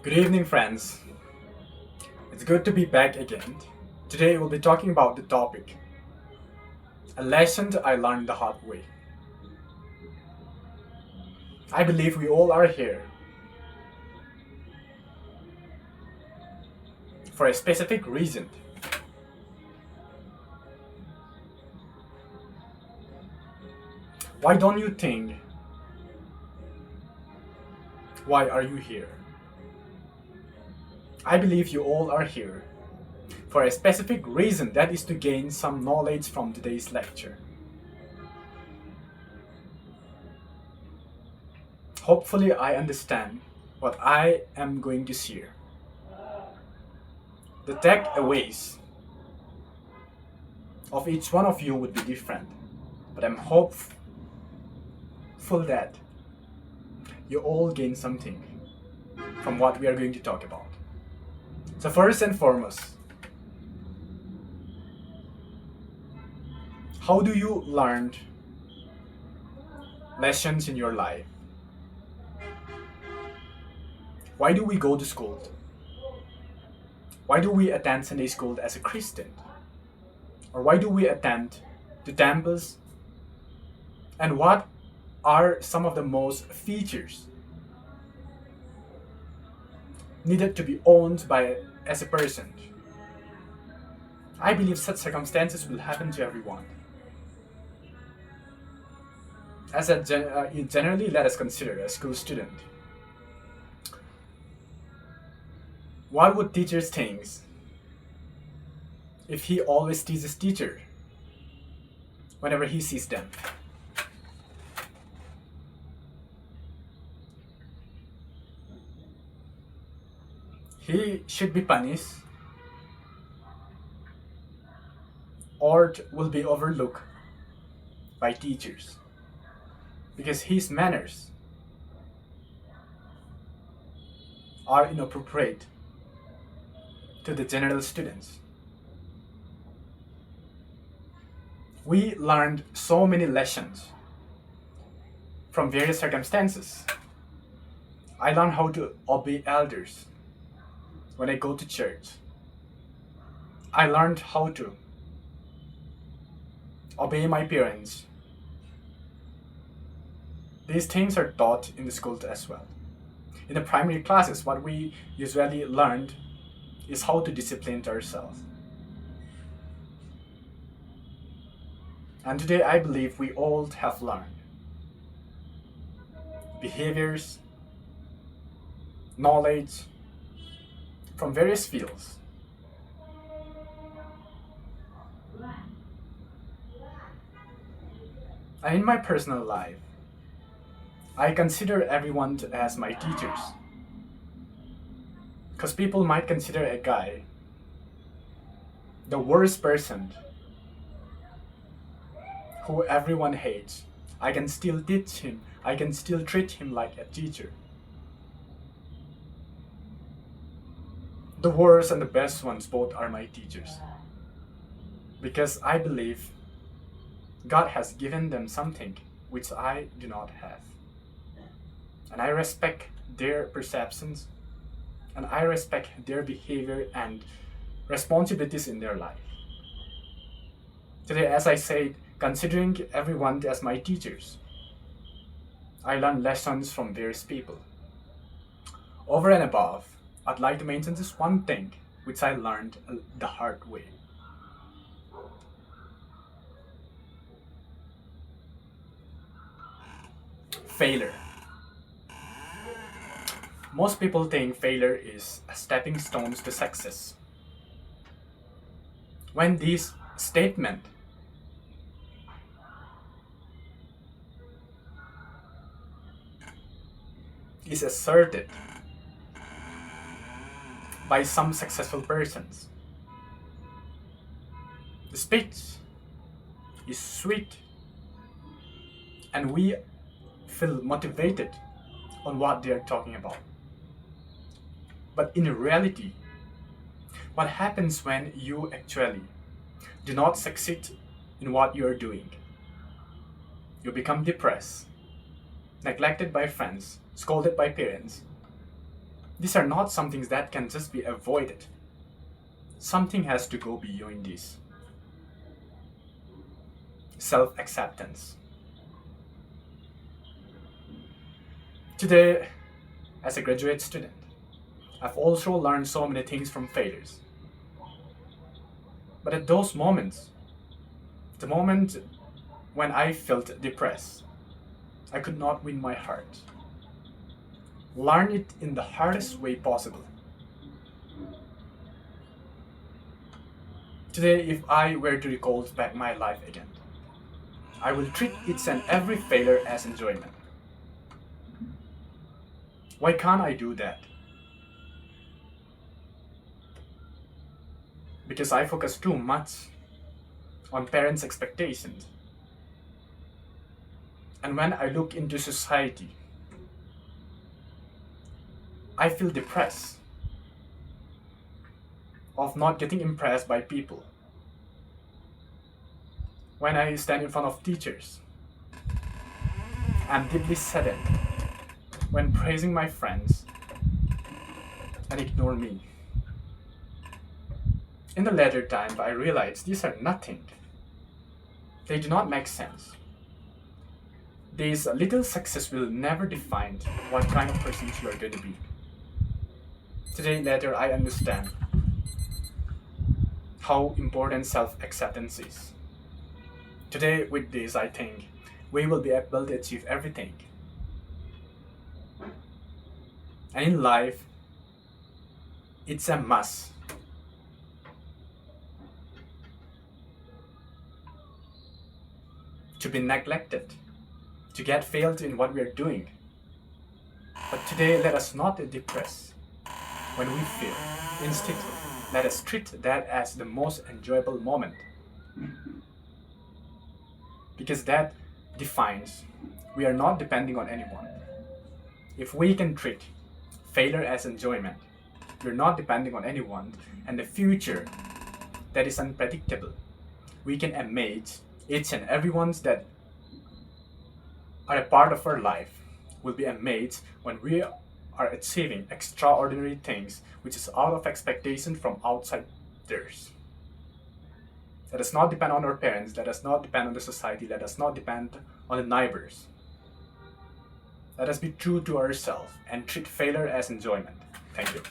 Good evening, friends. It's good to be back again. Today we'll be talking about the topic a lesson I learned the hard way. I believe we all are here for a specific reason. Why don't you think? Why are you here? I believe you all are here for a specific reason, that is to gain some knowledge from today's lecture. Hopefully, I understand what I am going to share. The takeaways of each one of you would be different, but I'm hopeful that you all gain something from what we are going to talk about. So, first and foremost, how do you learn lessons in your life? Why do we go to school? Why do we attend Sunday school as a Christian? Or why do we attend the temples? And what are some of the most features needed to be owned by as a person? I believe such circumstances will happen to everyone. Generally, let us consider a school student. What would teachers think if he always teases teacher whenever he sees them? He should be punished or will be overlooked by teachers because his manners are inappropriate to the general students. We learned so many lessons from various circumstances. I learned how to obey elders when I go to church. I learned how to obey my parents. These things are taught in the school as well. In the primary classes, what we usually learned is how to discipline ourselves. And today I believe we all have learned behaviors, knowledge from various fields. And in my personal life, I consider everyone as my teachers. Because people might consider a guy the worst person who everyone hates. I can still teach him, I can still treat him like a teacher. The worst and the best ones both are my teachers. Because I believe God has given them something which I do not have. And I respect their perceptions, and I respect their behavior and responsibilities in their life. Today, as I said, considering everyone as my teachers, I learn lessons from various people. Over and above, I'd like to mention just one thing which I learned the hard way. Failure. Most people think failure is a stepping stone to success. When this statement is asserted by some successful persons, the speech is sweet and we feel motivated on what they are talking about. But in reality, what happens when you actually do not succeed in what you are doing? You become depressed. neglected by friends, scolded by parents. These are not some things that can just be avoided. Something has to go beyond this. Self-acceptance. Today, as a graduate student, I've also learned so many things from failures. But at those moments, the moment when I felt depressed, I could not win my heart. Learn it in the hardest way possible. Today, if I were to recall back my life again, I will treat each and every failure as enjoyment. Why can't I do that? Because I focus too much on parents' expectations. And when I look into society, I feel depressed of not getting impressed by people. When I stand in front of teachers, I'm deeply saddened when praising my friends and ignore me. In the later time, I realized these are nothing. They do not make sense. This little success will never define what kind of person you are going to be. Today, later, I understand how important self-acceptance is. Today, with this, I think we will be able to achieve everything. And in life, it's a must. To be neglected, to get failed in what we are doing. But today, let us not be depressed when we fail. Instead, let us treat that as the most enjoyable moment. Because that defines we are not depending on anyone. If we can treat failure as enjoyment, we're not depending on anyone, and the future that is unpredictable, we can amaze each and everyone that are a part of our life will be amazed when we are achieving extraordinary things which is out of expectation from outsiders. Let us not depend on our parents, let us not depend on the society, let us not depend on the neighbors. Let us be true to ourselves and treat failure as enjoyment. Thank you.